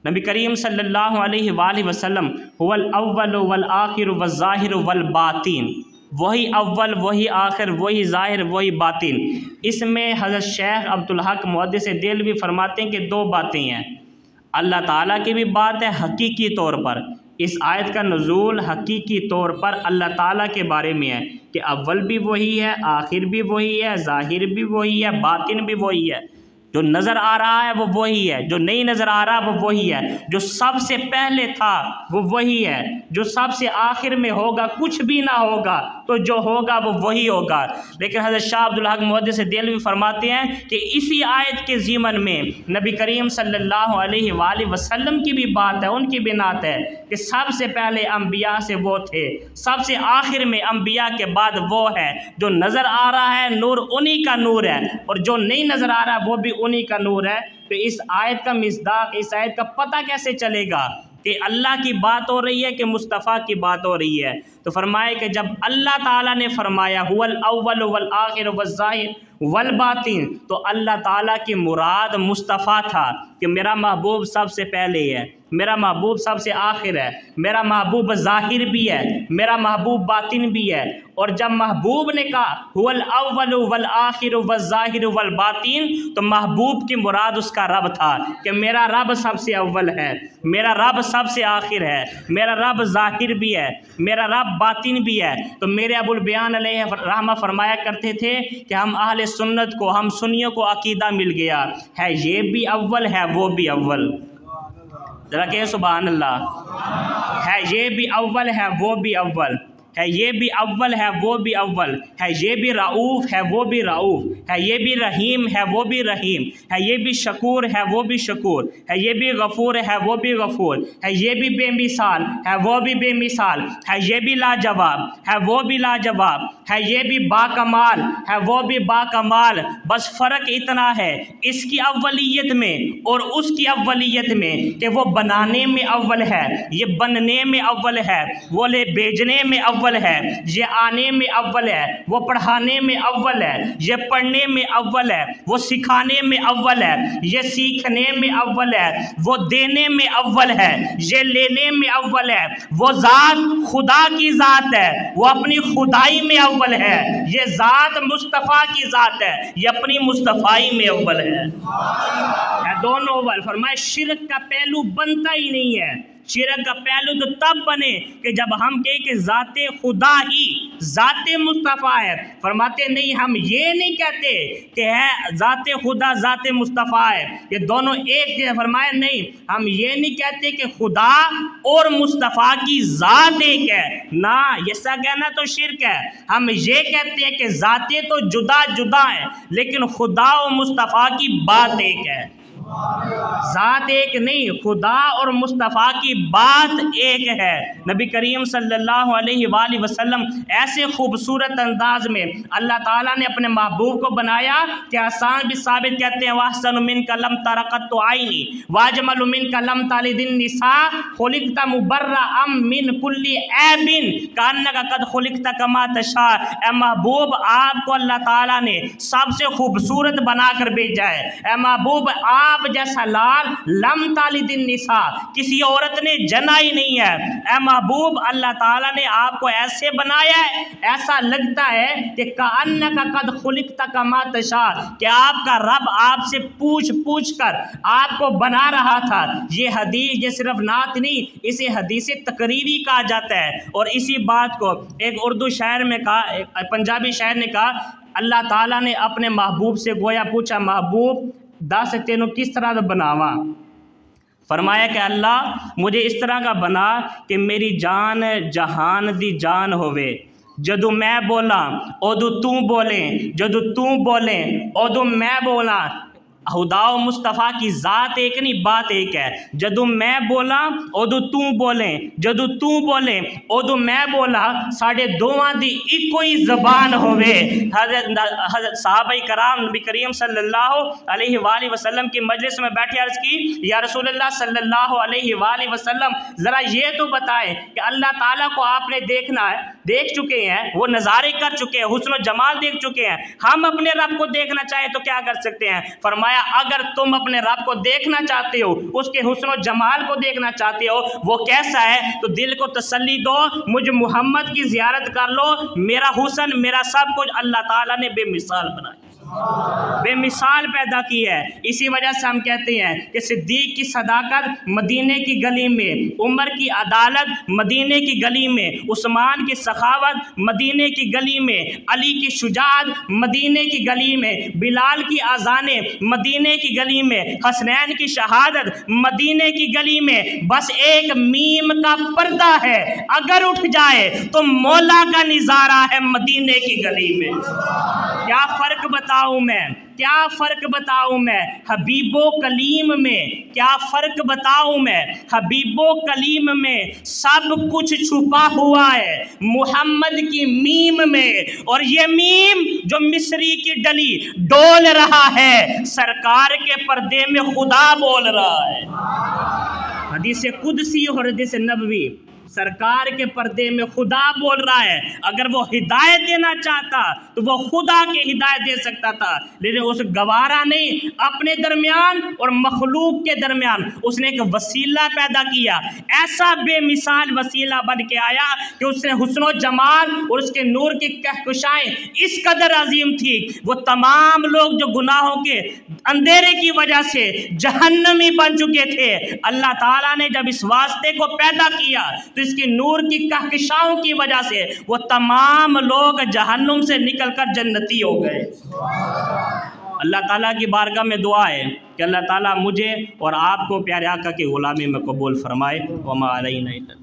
نبی کریم صلی اللہ علیہ وآلہ وسلم هو الاول والآخر والظاہر والباطن، وہی اول وہی آخر وہی ظاہر وہی باطن۔ اس میں حضرت شیخ عبدالحق محدث دہلوی فرماتے ہیں کہ دو باتیں ہیں، اللہ تعالیٰ کی بھی بات ہے حقیقی طور پر، اس آیت کا نزول حقیقی طور پر اللہ تعالیٰ کے بارے میں ہے کہ اول بھی وہی ہے، آخر بھی وہی ہے، ظاہر بھی وہی ہے، باطن بھی وہی ہے۔ جو نظر آ رہا ہے وہ وہی ہے، جو نہیں نظر آ رہا وہ وہی ہے، جو سب سے پہلے تھا وہ وہی ہے، جو سب سے آخر میں ہوگا کچھ بھی نہ ہوگا تو جو ہوگا وہ وہی ہوگا۔ لیکن حضرت شاہ عبدالحق محدث دہلوی فرماتے ہیں کہ اسی آیت کے ضمن میں نبی کریم صلی اللہ علیہ وآلہ وسلم کی بھی بات ہے، ان کی بھی نعت ہے کہ سب سے پہلے انبیاء سے وہ تھے، سب سے آخر میں انبیاء کے بعد وہ ہے، جو نظر آ رہا ہے نور انہی کا نور ہے، اور جو نہیں نظر آ رہا وہ بھی انہی کا نور ہے۔ تو اس آیت کا مصداق، اس آیت کا پتہ کیسے چلے گا کہ اللہ کی بات ہو رہی ہے کہ مصطفیٰ کی بات ہو رہی ہے؟ تو فرمائے کہ جب اللہ تعالیٰ نے فرمایا هو الاول والآخر والظاہر والباطن، تو اللہ تعالیٰ کی مراد مصطفیٰ تھا کہ میرا محبوب سب سے پہلے ہے، میرا محبوب سب سے آخر ہے، میرا محبوب ظاہر بھی ہے، میرا محبوب باطن بھی ہے۔ اور جب محبوب نے کہا هو الاول والآخر والظاہر والباطن، تو محبوب کی مراد اس کا رب تھا کہ میرا رب سب سے اول ہے، میرا رب سب سے آخر ہے، میرا رب ظاہر بھی ہے، میرا رب باطن بھی ہے۔ تو میرے ابو البیان علیہ رحمہ فرمایا کرتے تھے کہ ہم اہل سنت کو، ہم سنیوں کو عقیدہ مل گیا ہے، یہ بھی اول ہے وہ بھی اول، ذرا کہ سبحان اللہ، ہے یہ بھی اول ہے وہ بھی اول ہے، یہ بھی اول ہے وہ بھی اول ہے، یہ بھی رعوف ہے وہ بھی رعوف ہے، یہ بھی رحیم ہے وہ بھی رحیم ہے، یہ بھی شکور ہے وہ بھی شکور ہے، یہ بھی غفور ہے وہ بھی غفور ہے، یہ بھی بے مثال ہے وہ بھی بے مثال ہے، یہ بھی لاجواب ہے وہ بھی لاجواب ہے، یہ بھی با کمال ہے وہ بھی با کمال۔ بس فرق اتنا ہے اس کی اولیت میں اور اس کی اولیت میں کہ وہ بنانے میں اول ہے، یہ بننے میں اول ہے، وہ لے بیچنے میں اول ہے، یہ آنے میں اول ہے، وہ پڑھانے میں اول ہے، یہ پڑھنے میں اول ہے، وہ سکھانے میں اول ہے، یہ سیکھنے میں اول ہے، وہ دینے میں اول ہے، یہ لینے میں اول ہے، وہ ذات خدا کی ذات ہے، وہ اپنی خدائی میں اول ہے، یہ ذات مصطفیٰ کی ذات ہے، یہ اپنی مصطفائی میں اول ہے، دونوں اول۔ فرمائے شرک کا پہلو بنتا ہی نہیں ہے، شرک کا پہلو تو تب بنے کہ جب ہم کہیں کہ ذات خدا ہی ذات مصطفیٰ ہے۔ فرماتے نہیں، ہم یہ نہیں کہتے کہ ہے ذات خدا ذات مصطفیٰ ہے، یہ دونوں ایک ہے۔ فرمائے نہیں، ہم یہ نہیں کہتے کہ خدا اور مصطفیٰ کی ذات ایک ہے، نہ ایسا کہنا تو شرک ہے۔ ہم یہ کہتے ہیں کہ ذاتیں تو جدا جدا ہیں لیکن خدا و مصطفیٰ کی بات ایک ہے، ذات ایک نہیں، خدا اور مصطفیٰ کی بات ایک ہے۔ نبی کریم صلی اللہ علیہ وآلہ وسلم ایسے خوبصورت انداز میں اللہ تعالیٰ نے اپنے محبوب کو بنایا کہ آسان بھی ثابت کہتے ہیں وَأَحْسَنُ مِنْكَ لَمْ تَرَ قَطُّ عَيْنِي وَأَجْمَلُ مِنْكَ لَمْ تَلِدِ النِّسَاءُ خُلِقْتَ مُبَرَّأً مِنْ كُلِّ عَیْبٍ كَأَنَّكَ قَدْ خُلِقْتَ كَمَا تَشَاءُ۔ اے محبوب، آپ کو اللہ تعالیٰ نے سب سے خوبصورت بنا کر بھیجا ہے۔ اے محبوب، آپ جیسا لال لم تالد النساء، کسی عورت نے جنا ہی نہیں ہے۔ اے محبوب، اللہ تعالیٰ نے آپ کو ایسے بنایا ہے، ایسا لگتا ہے کہ کأنک قد خلقت کما تشاء، کہ آپ کا رب آپ سے پوچھ پوچھ کر آپ کو بنا رہا تھا۔ یہ حدیث یہ صرف نعت نہیں، اسے حدیث تقریری کہا جاتا ہے۔ اور اسی بات کو ایک اردو شاعر میں کہا، ایک پنجابی شاعر نے کہا، اللہ تعالیٰ نے اپنے محبوب سے گویا پوچھا، محبوب دس تینوں کس طرح دا بناواں؟ فرمایا کہ اللہ مجھے اس طرح کا بنا کہ میری جان جہان دی جان ہوئے، جدو میں بولاں ادو تو بولیں، جدو تو بولیں ادو میں بولاں۔ خدا و مصطفیٰ کی ذات ایک نہیں، بات ایک ہے۔ جدو میں بولاں ادو تو بولیں، جدو تو بولیں ادو میں بولا، ساڑھے دوواں دی ایک ہی زبان ہوئے۔ حضرت صحابہ کرام نبی کریم صلی اللہ علیہ وآلہ وسلم کی مجلس میں بیٹھے عرض کی، یا رسول اللہ صلی اللہ علیہ وآلہ وسلم ذرا یہ تو بتائیں کہ اللہ تعالیٰ کو آپ نے دیکھنا ہے، دیکھ چکے ہیں، وہ نظارے کر چکے ہیں، حسن و جمال دیکھ چکے ہیں، ہم اپنے رب کو دیکھنا چاہیں تو کیا کر سکتے ہیں؟ فرمایا اگر تم اپنے رب کو دیکھنا چاہتے ہو، اس کے حسن و جمال کو دیکھنا چاہتے ہو، وہ کیسا ہے، تو دل کو تسلی دو، مجھ محمد کی زیارت کر لو، میرا حسن، میرا سب کچھ اللہ تعالیٰ نے بے مثال بنایا، بے مثال پیدا کی ہے۔ اسی وجہ سے ہم کہتے ہیں کہ صدیق کی صداقت مدینے کی گلی میں، عمر کی عدالت مدینے کی گلی میں، عثمان کی سخاوت مدینے کی گلی میں، علی کی شجاعت مدینے کی گلی میں، بلال کی اذانیں مدینے کی گلی میں، حسنین کی شہادت مدینے کی گلی میں، بس ایک میم کا پردہ ہے، اگر اٹھ جائے تو مولا کا نظارہ ہے مدینے کی گلی میں۔ کیا فرق بتاؤں میں، کیا فرق بتاؤں میں حبیب و کلیم میں، کیا فرق بتاؤں میں حبیب و کلیم میں، سب کچھ چھپا ہوا ہے محمد کی میم میں، اور یہ میم جو مصری کی ڈلی ڈول رہا ہے، سرکار کے پردے میں خدا بول رہا ہے۔ حدیث قدسی اور حدیث نبوی، سرکار کے پردے میں خدا بول رہا ہے۔ اگر وہ ہدایت دینا چاہتا تو وہ خدا کے ہدایت دے سکتا تھا، لیکن اس گوارا نہیں، اپنے درمیان اور مخلوق کے درمیان اس نے ایک وسیلہ پیدا کیا، ایسا بے مثال وسیلہ بن کے آیا کہ اس نے حسن و جمال اور اس کے نور کی کہکشائیں اس قدر عظیم تھی، وہ تمام لوگ جو گناہوں کے اندھیرے کی وجہ سے جہنمی بن چکے تھے، اللہ تعالیٰ نے جب اس واسطے کو پیدا کیا تو اس کی نور کی کہکشاؤں کی وجہ سے وہ تمام لوگ جہنم سے نکل کر جنتی ہو گئے۔ اللہ تعالیٰ کی بارگاہ میں دعا ہے کہ اللہ تعالیٰ مجھے اور آپ کو پیارے آقا کی غلامی میں قبول فرمائے۔ وما علینا الا